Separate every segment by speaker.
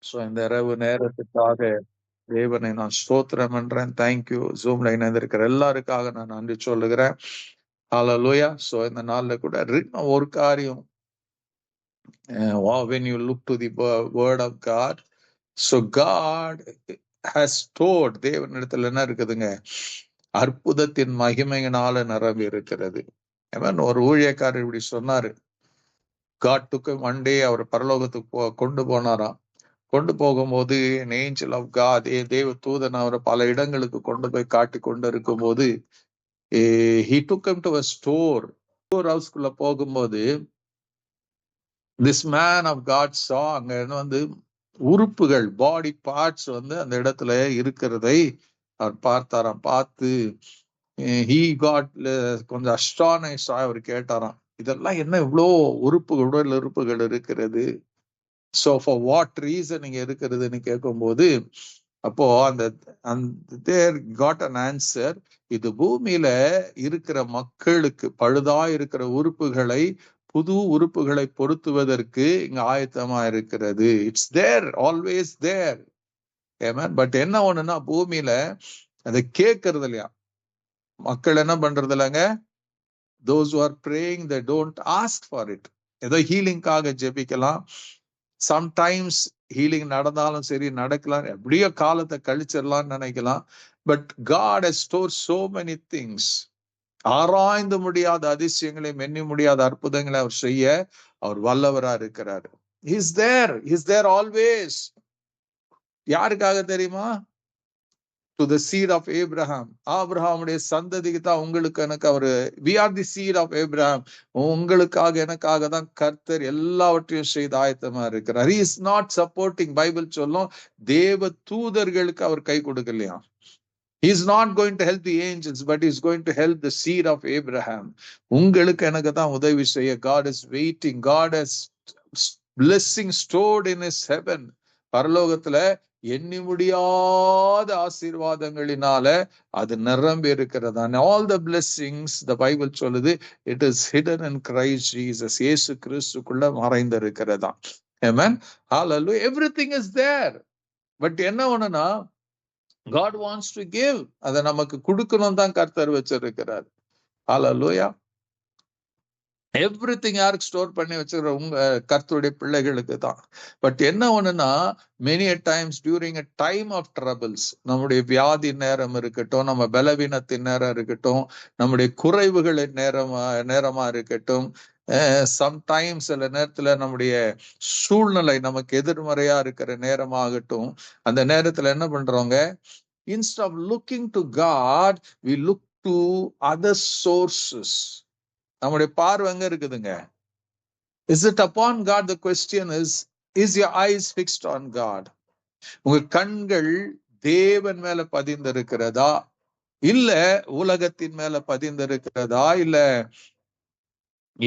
Speaker 1: So இந்த இரவு நேரத்துக்காக தேவனை நான் ஸ்தோத்திரம் பண்றேன். தேங்க்யூ. ஜூம்ல இணைந்திருக்கிற எல்லாருக்காக நான் நன்றி சொல்லுகிறேன். ஹalleluya. சோ இந்த நாள்ல கூட ஒரு காரியம், when you look to the word of God, so God has stored, தேவனிடத்துல என்ன இருக்குதுங்க, அற்புதத்தின் மகிமையினால நிரம்பி இருக்கிறது. ஒரு ஊழியக்காரர் இப்படி சொன்னாரு. God took him one day, அவர் பரலோகத்துக்கு கொண்டு போனாராம். கொண்டு போகும்போது ஏஞ்சல் ஆஃப் காட், தேவ தூதன் அவரை பல இடங்களுக்கு கொண்டு போய் காட்டி கொண்டு இருக்கும் போது, he took him to a store ஹவுஸ்க்குள்ள போகும்போது this man of God saw, அங்க வந்து உறுப்புகள், பாடி பார்ட்ஸ் வந்து அந்த இடத்துல இருக்கிறதை அவர் பார்த்தாராம். பார்த்து he got கொஞ்சம் அஸ்டானிஷ்ட், அவர் கேட்டாராம், இதெல்லாம் என்ன இவ்வளோ உறுப்புகள், உடல் உறுப்புகள் இருக்கிறது, சோ ஃபார் வாட் ரீசன் இங்க இருக்கிறதுன்னு கேட்கும்போது, அப்போ அந்த தேர் காட் அன் ஆன்சர். இது பூமியில இருக்கிற மக்களுக்கு பழுதா இருக்கிற உறுப்புகளை, புது உறுப்புகளை பொருத்துவதற்கு இங்க ஆயத்தமா இருக்கிறது. It's there, always there. But என்ன ஒண்ணுன்னா, பூமியில அதை கேட்கறது இல்லையா, மக்கள் என்ன பண்றது இல்லைங்க. those who are praying, they don't ask for it. ஏதோ ஹீலிங்காக ஜெபிக்கலாம், சம்டைம்ஸ் ஹீலிங் நடந்தாலும் சரி, நடக்கலாம், எப்படியோ காலத்தை கழிச்சிடலாம்னு நினைக்கலாம். But God has stored so many things. ஆராய்ந்து முடியாத அதிசயங்களை, மென்னி முடியாத அற்புதங்களை அவர் செய்ய அவர் வல்லவரா இருக்கிறார். He's there always. யாருக்காக தெரியுமா? to the seed of Abraham. ஆபிரகாமுடைய சந்ததிக்கு தான் உங்களுக்கு எனக்கு அவரு, we are the seed of Abraham. உங்களுக்காக எனக்காக தான் கர்த்தர் எல்லாவற்றையும் செய்து ஆயத்தமா இருக்கிறார். he is not supporting, Bible சொல்லும், தேவ தூதர்களுக்கு அவர் கை கொடுக்கலையா. he is not going to help the angels, but he is going to help the seed of Abraham. உங்களுக்கு எனக்கு தான் உதவி செய்ய God is waiting. God has blessing stored in his heaven. பரலோகத்துல எண்ணி முடியாத ஆசீர்வாதங்களினால அது நிரம்பி இருக்கிறது. and all the blessings, the Bible சொல்லுது, it is hidden in Christ Jesus. இயேசு கிறிஸ்துக்குள்ள மறைந்திருக்கிறதா. amen, hallelujah. everything is there. But என்ன ஒண்ணுன்னா, God wants to give. அதை நமக்கு கொடுக்கணும் தான் கர்த்தர் வச்சிருக்கிறார். hallelujah. எவ்ரிதிங் யாருக்கு ஸ்டோர் பண்ணி வச்சுக்கிற, உங்க கர்த்தருடைய பிள்ளைகளுக்கு தான். பட் என்ன ஒண்ணுன்னா, many times during a time of troubles, நம்முடைய வியாதி நேரம் இருக்கட்டும், நம்ம பலவீனத்தின் நேரம் இருக்கட்டும், நம்முடைய குறைவுகளின் நேரமா இருக்கட்டும், சம்டைம்ஸ் சில நேரத்துல நம்முடைய சூழ்நிலை நமக்கு எதிர்மறையா இருக்கிற நேரமாகட்டும், அந்த நேரத்துல என்ன பண்றோங்க, instead of looking to God, we look to other sources. நம்முடைய பார்வை எங்க இருக்குதுங்க? Is it upon God? The question is your eyes fixed on God? உங்க கண்கள் தேவன் மேல பதிந்திருக்கிறதா, இல்ல உலகத்தின் மேல பதிந்திருக்கிறதா, இல்ல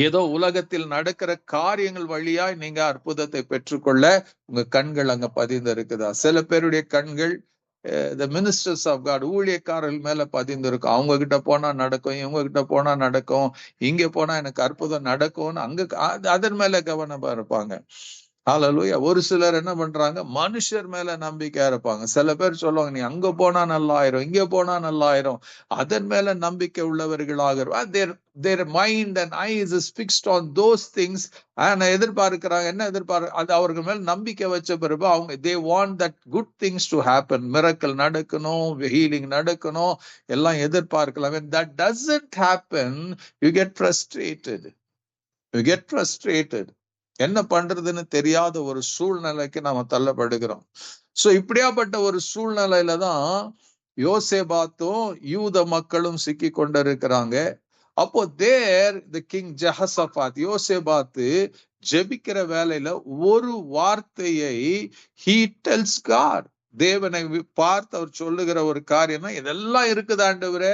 Speaker 1: ஏதோ உலகத்தில் நடக்கிற காரியங்கள் வழியா நீங்க அற்புதத்தை பெற்றுக்கொள்ள உங்க கண்கள் அங்க பதிந்திருக்குதா? சில பேருடைய கண்கள் the ministers of God, ஊழியக்காரர்கள் மேல பதிந்திருக்கும். அவங்க கிட்ட போனா நடக்கும், இவங்க கிட்ட போனா நடக்கும், இங்க போனா எனக்கு அற்புதம் நடக்கும்னு அங்க அதன் மேல கவனமா இருப்பாங்க. ஹalleluya. ஒரு சிலர் என்ன பண்றாங்க, மனுஷர் மேல நம்பிக்கையா இருப்பாங்க. சில பேர் சொல்லுவாங்க, நீ அங்க போனா நல்லா ஆயிரும், இங்க போனா நல்லா ஆயிரும், அதன் மேல நம்பிக்கை உள்ளவர்களாக their mind and eyes is fixed on those things. ஆனா எதிர்பார்க்கிறாங்க, என்ன அது அவர்கள் மேல நம்பிக்கை வச்ச பிறகு அவங்க they want that good things to happen. miracle நடக்கணும், healing நடக்கணும், எல்லாம் எதிர்பார்க்கலாம். when that doesn't happen, you get frustrated. என்ன பண்றதுன்னு தெரியாத ஒரு சூழ்நிலைக்கு நாம தள்ளப்படுகிறோம். சோ இப்படியாப்பட்ட ஒரு சூழ்நிலையில தான் யோசேபாத்தும் யூத மக்களும் சிக்கி கொண்டிருக்கிறாங்க. அப்போ the king Jehoshaphat, யோசேபாத்து ஜெபிக்கிற வேலையில ஒரு வார்த்தையை he tells God. தேவனை பார்த்து அவர் சொல்லுகிற ஒரு காரியம்னா, இதெல்லாம் இருக்குது ஆண்டவரே,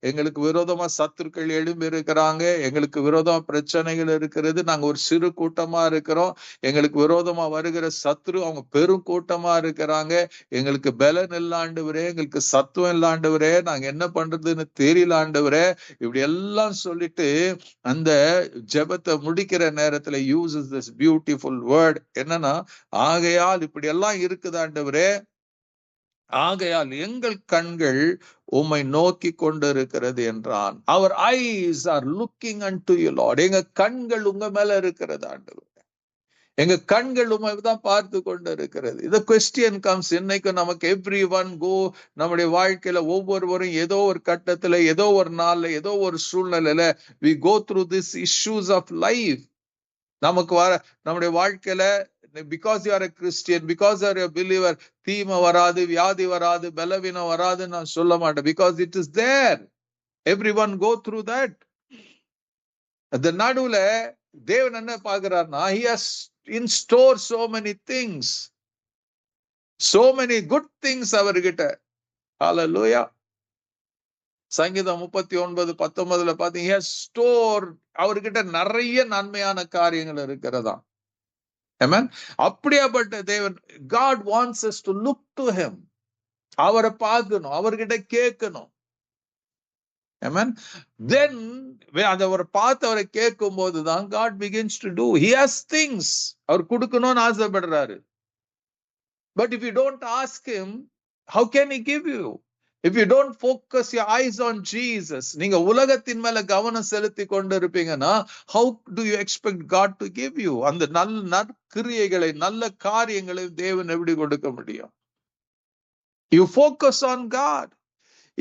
Speaker 1: எங்களுக்கு விரோதமா சத்துருக்கள் எழும்பி இருக்கிறாங்க, எங்களுக்கு விரோதமா பிரச்சனைகள் இருக்கிறது, நாங்க ஒரு சிறு கூட்டமா இருக்கிறோம், எங்களுக்கு விரோதமா வருகிற சத்துரு அவங்க பெரும் கூட்டமா இருக்கிறாங்க, எங்களுக்கு பலன் இல்ல ஆண்டவரே, எங்களுக்கு சத்துவம் இல்ல ஆண்டவரே, நாங்க என்ன பண்றதுன்னு தெரியல ஆண்டவரே, இப்படி எல்லாம் சொல்லிட்டு அந்த ஜெபத்தை முடிக்கிற நேரத்துல uses this beautiful word. என்னன்னா, ஆகையால் இப்படி எல்லாம் இருக்குது ஆண்டவரே, ஆகையால் எங்கள் கண்கள் உம்மை நோக்கி கொண்டிருக்கிறது என்றான். Our eyes are looking unto you Lord. எங்க கண்கள் உங்க மேல இருக்கிறது ஆண்டவர், எங்க கண்கள் உண்மை தான் பார்த்து கொண்டு இருக்கிறது. இந்த கொஸ்டின் கம்ஸ், இன்னைக்கு நமக்கு எவ்ரி ஒன் கோ, நம்முடைய வாழ்க்கையில ஒவ்வொருவரும் ஏதோ ஒரு கட்டத்துல, ஏதோ ஒரு நாள்ல, ஏதோ ஒரு சூழ்நிலையில we go through this issues of life. நமக்கு வர நம்முடைய வாழ்க்கையில, because you are a Christian, because you are a believer, தீமை வராது, வியாதி வராது, பலவீனம் வராதுன்னு நான் சொல்ல மாட்டேன். Because it is there, everyone go through that. அந்த நடுவுல தேவன் என்ன பாக்குறாருன்னா, he has in store so many things, so many good things அவர்கிட்ட. ஹalleluya. சங்கீதம் 39:19 பாத்தீங்க, he has stored, அவர்கிட்ட நிறைய நன்மையான காரியங்கள் இருக்கிறதா. Amen. அப்படியாப்பட்ட தேவன், God wants us to look to him. அவரை பார்க்கணும், அவர்கிட்ட கேட்கணும். Amen. Then அதை அவரை பார்த்து அவரை கேட்கும் போதுதான் God begins to do. He has things, அவர் கொடுக்கணும்னு ஆசைப்படுறாரு. But if you don't ask him, how can he give you? If you don't focus your eyes on Jesus, நீங்க உலகத்தின் மேல கவனம் செலுத்தி கொண்டு இருப்பீங்கன்னா, how do you expect God to give you? அந்த நல்ல நற்கிரியைகளை, நல்ல காரியங்களை தேவன் எப்படி கொடுக்க முடியும்? You focus on God.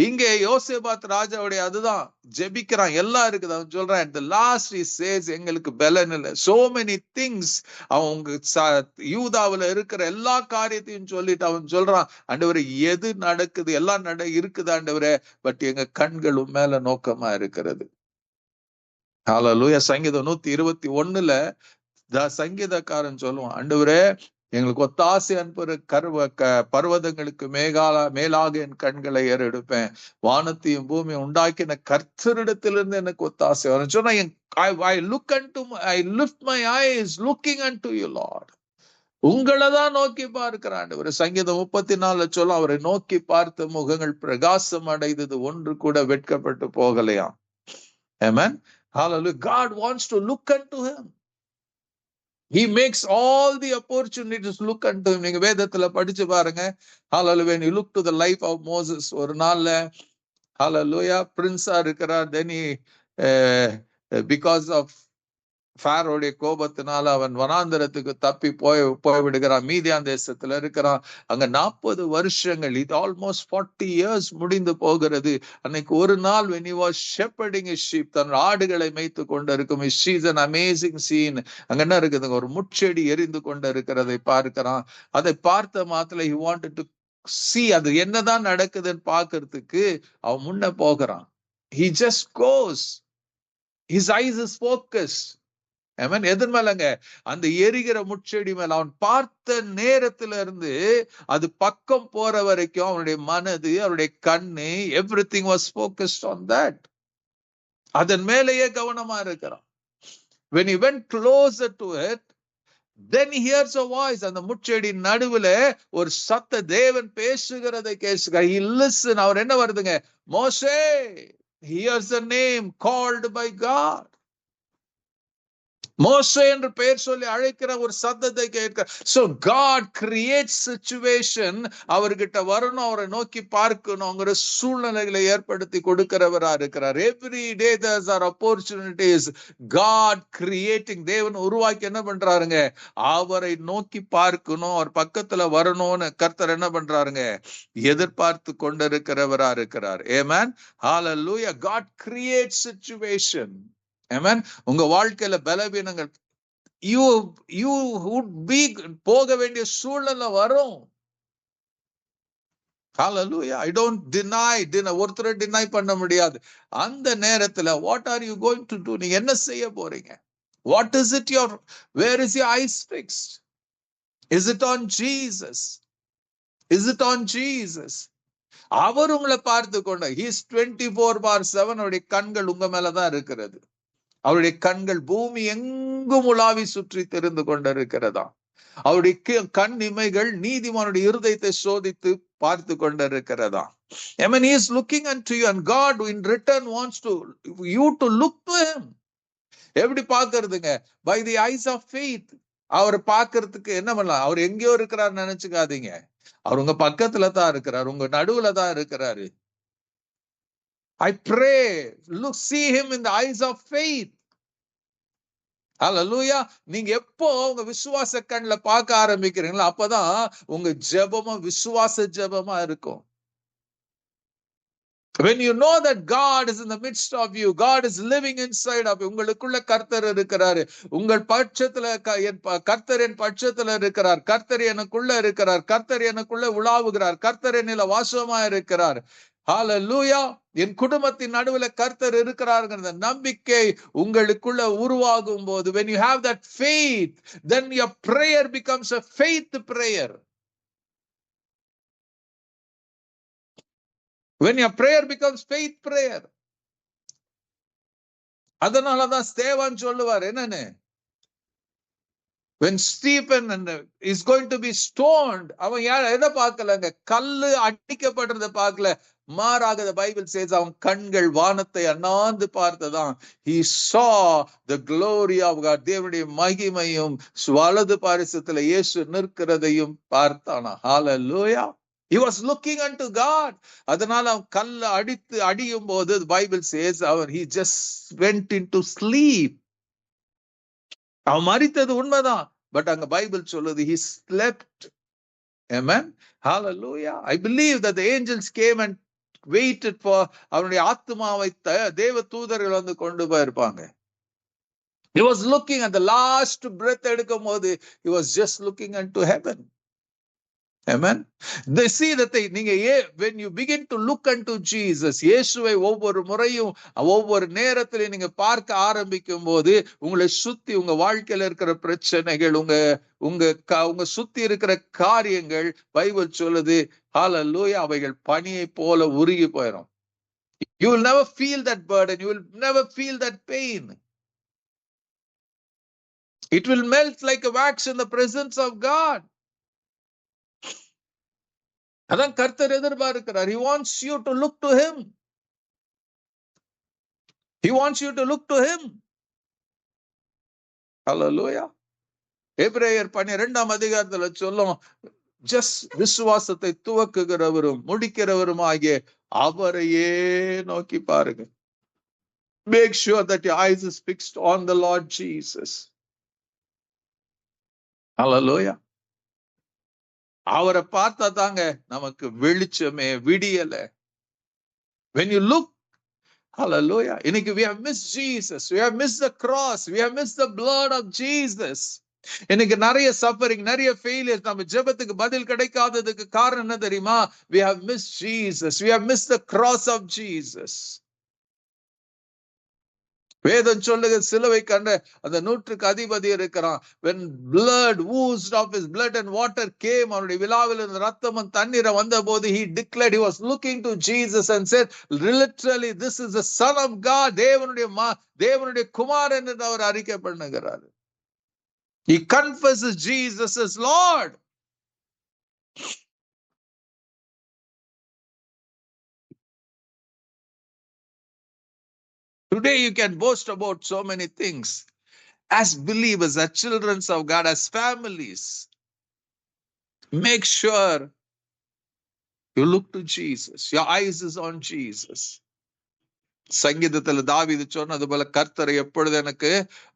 Speaker 1: இங்கே யோசேபாத் ராஜாவுடைய அதுதான் ஜெபிக்கிறான், எல்லாம் இருக்குது. அவன் சொல்றான், at the last he says, எங்களுக்கு பலன் இல்லை, so many things. அவங்க யூதாவுல இருக்கிற எல்லா காரியத்தையும் சொல்லிட்டு அவன் சொல்றான், ஆண்டவரே எது நடக்குது, எல்லாம் இருக்குது ஆண்டவரே, பட் எங்க கண்களும் மேல நோக்கமா இருக்கிறது. ஹalleluya. சங்கீதம் 121 சங்கீதக்காரன் சொல்லுவான், ஆண்டவரே எங்களுக்கு ஒத்தாசை அனுப்புற பர்வதங்களுக்கு மேலாக என் கண்களை ஏறெடுப்பேன், வானத்தையும் பூமியை உண்டாக்கின கர்த்தரிடத்திலிருந்து எனக்கு ஒத்தாசை வரும் சொன்னா, I lift my eyes looking unto you Lord. உங்களதான் நோக்கி பார்க்கிறான். ஒரு சங்கீதம் 34 சொல்ல, அவரை நோக்கி பார்த்த முகங்கள் பிரகாசம் அடைந்தது, ஒன்று கூட வெட்கப்பட்டு போகலையாம். Amen. Hallelujah. God wants to look unto him. He makes all the opportunities look unto him. நீங்க வேதத்துல படிச்சு பாருங்க. Hallelujah. When you look to the life of Moses, ஒரு நாள்ல hallelujah பிரின்ஸா இருக்கிறார். Then he because of ஃபாரோடைய கோபத்தினால அவன் வனாந்தரத்துக்கு தப்பி போய்விடுகிறான். மீதியான் தேசத்துல இருக்கிறான். அங்க 40 வருஷங்கள், இது ஆல்மோஸ்ட் 40 years முடிந்து போகிறது. அன்னைக்கு ஒரு நாள் when he was shepherding his sheep, தன் ஆடுகளை மேய்த்து கொண்டிருக்கும், it is an amazing scene. அங்க என்ன இருக்குதுங்க, ஒரு முட்செடி எரிந்து கொண்டு இருக்கிறதை பார்க்கிறான். அதை பார்த்த மாத்திர he wanted to see, அது என்னதான் நடக்குதுன்னு பார்க்கறதுக்கு அவன் முன்ன போகிறான். He just goes, his eyes is focused. Amen. எதன் மேலங்க, அந்த எரிகிற முட்செடி மேல அவன் பார்த்த நேரத்துல இருந்து அது பக்கம் போற வரைக்கும் அவனுடைய மனது, அவருடைய கண்ணு, everything was focused on that. அதன் மேலேயே கவனமா இருக்கிறான். When he went closer to it, then he hears a voice. அந்த முட்செடி நடுவுல ஒரு சத்த, தேவன் பேசுகிறதை கேட்கிறார். He listen. அவர் என்ன வருதுங்க, மோசே. He hears a name called by God. மோசே என்று பெயர் சொல்லி அழைக்கிற ஒரு சத்தத்தை கேட்க. So God creates situation, அவர்கிட்ட வரணும், அவரை நோக்கி பார்க்கணுங்கிற சூழ்நிலைகளை ஏற்படுத்தி கொடுக்கிறவரா இருக்கிறார். Every day there are opportunities. God creating, தேவன் உருவாக்கி என்ன பண்றாருங்க, அவரை நோக்கி பார்க்கணும், அவர் பக்கத்துல வரணும்னு கர்த்தர் என்ன பண்றாருங்க, எதிர்பார்த்து கொண்டிருக்கிறவரா இருக்கிறார். Amen. Hallelujah. God creates situation. Amen. உங்க வாழ்க்கையில பலவீனங்கள், you would be, போக வேண்டிய சூழ்நிலை வரும். Hallelujah. I don't deny, ஒருத்தரை டினை பண்ண முடியாது. அந்த நேரத்துல what are you going to do? நீங்க என்ன செய்ய போறீங்க? What is it where is your eyes fixed? Is it on Jesus? Is it on Jesus? அவர் உங்களை பார்த்து கொண்ட He's 24/7 அவருடைய கண்கள் உங்க மேலதான் இருக்கிறது. அவருடைய கண்கள் பூமி எங்கும் உலாவி சுற்றி தெரிந்து கொண்டிருக்கிறதா. அவருடைய கண் இமைகள் நீதிமானுடைய இருதயத்தை சோதித்து பார்த்து கொண்டிருக்கிறதா. I mean, he is looking unto you, and God in return wants you to look to him. எப்படி பாக்குறதுங்க? By the eyes of faith. அவர் பாக்குறதுக்கு என்ன பண்ணலாம்? அவர் எங்கேயோ இருக்கிறார் நினைச்சுக்காதீங்க. அவர் உங்க பக்கத்துல தான் இருக்கிறார், உங்க நடுவுல தான் இருக்கிறாரு. I pray, see him in the eyes of faith. ஹல்லேலூயா. நீங்க எப்போ உங்க விசுவாச கண்ல பார்க்க ஆரம்பிக்கிறீங்களோ அப்பதான் உங்க ஜெபமா விசுவாச ஜெபமா இருக்கும். When you know that God is in the midst of you, God is living inside of you, உங்களுக்குள்ள கர்த்தர் இருக்கிறாரு. உங்கள் பட்சத்துல கர்த்தர் என் பட்சத்துல இருக்கிறார், கர்த்தர் எனக்குள்ள இருக்கிறார், கர்த்தர் எனக்குள்ள உலாவுகிறார், கர்த்தர் என்னில வாசமா இருக்கிறார். ஹல்லேலூயா. என் குடும்பத்தின் நடுவுல கர்த்தர் இருக்கிறார்ங்கிற நம்பிக்கை உங்களுக்குள்ள உருவாகும் போது, when you have that faith, then your prayer becomes a faith prayer. When your prayer becomes faith prayer. அதனாலதான் ஸ்தேவான் சொல்லுவார் என்னன்னு, when Stephen is going to be stoned, அவன் எதை பார்க்கலங்க? கல்லு அடிக்கப்படுறத பார்க்கல. மாறாக பைபிள் says அவன் கண்கள் வானத்தை அண்ணாந்து பார்த்ததான். He saw the glory of God. தேவனுடைய மகிமையும் வலது பாரிசத்துல இயேசு நிற்கிறதையும் பார்த்தானா. Hallelujah. He was looking unto God. அதனால அவன் கல்ல அடியும் போது Bible says he just went into sleep. அவன் மரித்தது உண்மைதான். பட் அங்க பைபிள் சொல்லுது he slept. Amen. Hallelujah. I believe that the angels came and waited for அவனுடைய ஆத்மாவை தேவ தூதர்கள் வந்து கொண்டு போயிருப்பாங்க. He was looking at the last breath எடுக்கும் போது he was just looking unto heaven. Amen. They see that நீங்க when you begin to look unto Jesus, இயேசுவை ஒவ்வொரு முறையும் ஒவ்வொரு நேரத்திலும் நீங்க பார்க்க ஆரம்பிக்கும் போது உங்களை சுத்தி உங்க வாழ்க்கையில இருக்கிற பிரச்சனைகள், உங்க சுத்தி இருக்கிற காரியங்கள் பைபிள் சொல்லுது ஹல்லேலூயா அவைகள் பனியை போல உருகி போயிடும். You will never feel that burden. You will never feel that pain. It will melt like a wax in the presence of God. அதான் கர்த்தர் எதிர்பார்க்கிறார். He wants you to look to him. He wants you to look to him. Hallelujah. எபிரேயர் 12ஆம் அதிகாரத்துல சொல்லும், just விசுவாசத்தை துவக்குகிறவரும் முடிக்கிறவரும் ஆகிய அவரையே நோக்கி பாருங்க. Make sure that your eyes is fixed on the Lord Jesus. Hallelujah. அவரை பார்த்தா தாங்க நமக்கு வெளிச்சமே விடியல. When you look, hallelujah, இன்னைக்கு we have missed Jesus, we have missed the cross, we have missed the blood of Jesus. இன்னைக்கு நிறைய suffering, நிறைய failures, நம்ம ஜெபத்துக்கு பதில் கிடைக்காததுக்கு காரணம் என்ன தெரியுமா? We have missed Jesus, we have missed the cross of Jesus. வேதம் சொல்லுங்க, சிலுவை கண்ட அந்த 100க்கு அதிபதி இருக்கிறான். When blood oozed of his blood and water came, அவனுடைய விலாவில் இருந்த ரத்தமும் தண்ணீரை வந்த போது he declared, he was looking to Jesus and said, literally, this is the Son of God. தேவனுடைய குமாரன் என்று அவர் அறிக்கை பண்ணுகிறார். He confesses Jesus as Lord. Today you can boast about so many things. As believers, as children of God, as families, make sure you look to Jesus. Your eyes is on Jesus. சங்கீதத்துல தாவீது சொன்னது போல கர்த்தரை எப்பொழுது எனக்கு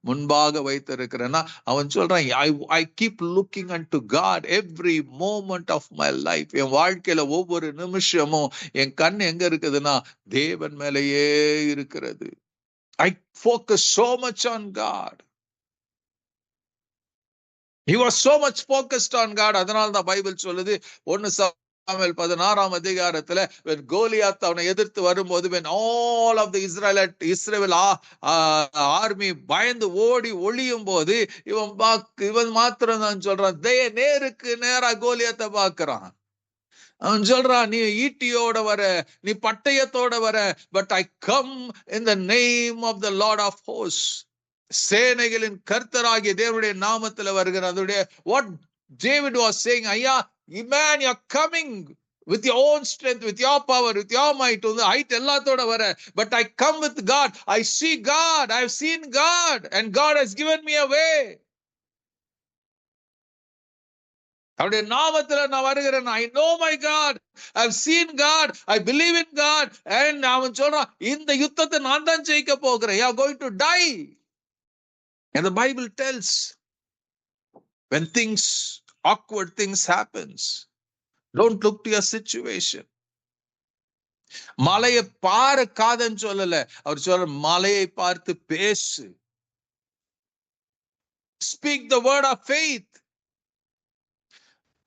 Speaker 1: முன்பாக வைத்திருக்கிறேன்னா அவன் சொல்றான், I keep looking unto God every moment of my life. என் வாழ்க்கையில ஒவ்வொரு நிமிஷமும் என் கண் எங்க இருக்குதுன்னா தேவன் மேலேயே இருக்கிறது. I focus so much on God. He was so much focused on God. அதனால தான் பைபிள் சொல்லுது 1 சாமுவேல் 16ஆம் அதிகாரத்துல when கோலியாத் அவனை எதிர்த்து வரும்போது when all of the Israel army பயந்து ஓடி ஒளியும் போது இவன் மாத்திரம் தான் சொல்றான், நேருக்கு நேரா கோலியாத்தை பார்க்கிறான். அவன் சொல்றான், நீ ஈட்டியோட வர, நீ பட்டயத்தோட வர, but I come in the name of the Lord of host. சேனைகளின் கர்த்தராகிய தேவனுடைய நாமத்துல வருகிற அதோடைய what David was saying, ஐயா, man, you are coming with your own strength, with your power, with your might, height எல்லாத்தோட வர, but I come with God. I see God, I have seen God, and God has given me a way. அவருடைய நாமத்துல நான் வருகிறேன். I know my God, I have seen God, I believe in God. And அவன் சொல்றான், இந்த யுத்தத்தை நான் தான் ஜெயிக்க போகிறேன். You are going to die. And the Bible tells, when things, awkward things happens, don't look to your situation. மலையை பார்க்காதன்னு சொல்லல, அவர் சொல்ற மலையை பார்த்து பேசு. Speak the word of faith.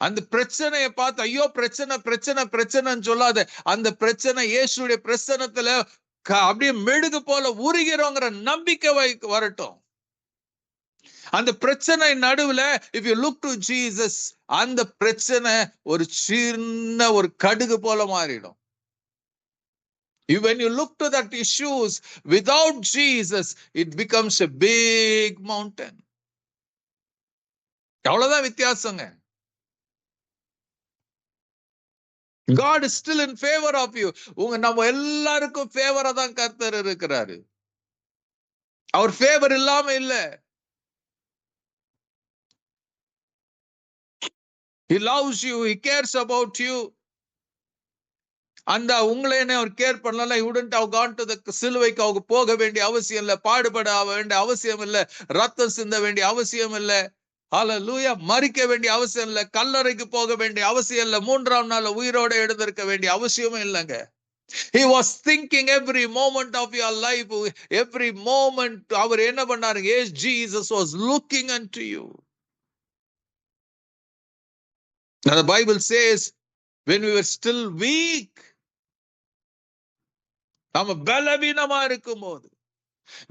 Speaker 1: அந்த பிரச்சனையை பார்த்து ஐயோ பிரச்சனை பிரச்சனை பிரச்சனைன்னு சொல்லாத. அந்த பிரச்சனை இயேசுடைய பிரசன்னத்துல அப்படியே மெழுகு போல உருகிறோங்கிற நம்பிக்கை வரட்டும். அந்த பிரச்சனை நடுவுல if you look to Jesus, அந்த பிரச்சனை ஒரு சின்ன ஒரு கடுகு போல மாறிடும். When you look to that issues without Jesus, it becomes a big mountain. அவ்வளவுதான் வித்தியாசங்க. God is still in favor of you. நம்ம எல்லாருக்கும் ஃபேவரா தான் கர்த்தர் இருக்கிறாரு. அவர் ஃபேவர் இல்லாம இல்ல. He loves you, he cares about you. அந்த உங்களை அவர் கேர் பண்ணல. He wouldn't have gone to the சிலுவைக்கு அவங்க போக வேண்டிய அவசியம் இல்ல, பாடுபட வேண்டிய அவசியம் இல்ல, ரத்தம் சிந்த வேண்டிய அவசியம் இல்ல. ஹல்லேலூயா. மரிக்க வேண்டிய அவசியம் இல்ல, கல்லறைக்கு போக வேண்டிய அவசியம் இல்ல, 3ஆம் நாள் உயிரோட எழுந்திருக்க வேண்டிய அவசியமே இல்லைங்க. He was thinking every moment of your life, every moment. அவர் என்ன பண்ணாரு? Yes, Jesus was looking unto you. Now the Bible says, when we were still weak, நாம பலவீனமா இருக்கும்போது,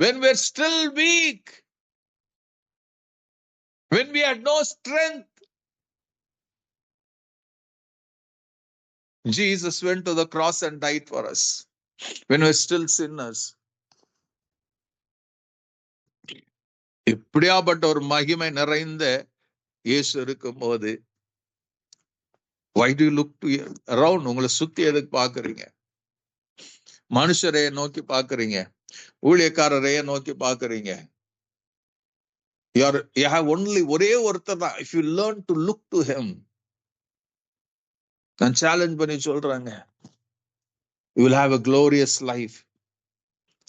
Speaker 1: when we were still weak, when we had no strength, Jesus went to the cross and died for us. When we were still sinners. இப்படியாப்பட்ட ஒரு மகிமை நிறைந்த இயேசு இருக்கும்போது, why do you look to around? உங்களை சுத்தி எதுக்கு பாக்குறீங்க? மனுஷரைய நோக்கி பாக்குறீங்க, ஊழியக்காரரைய நோக்கி பாக்குறீங்க. You have only ஒரே ஒருத்தர் தான். If you learn to look to him, நான் சேலஞ்ச் பண்ணி சொல்றாங்க, you will have a glorious life.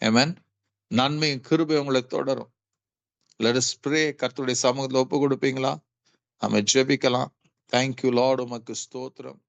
Speaker 1: Amen. நன்மை கிருபை உங்களை தொடரும். Let us pray. கர்த்தருடைய சமூகத்துல ஒப்பு கொடுப்பீங்களா? நாம ஜெபிக்கலாம். Thank you Lord, உமக்கு ஸ்தோத்திரம்.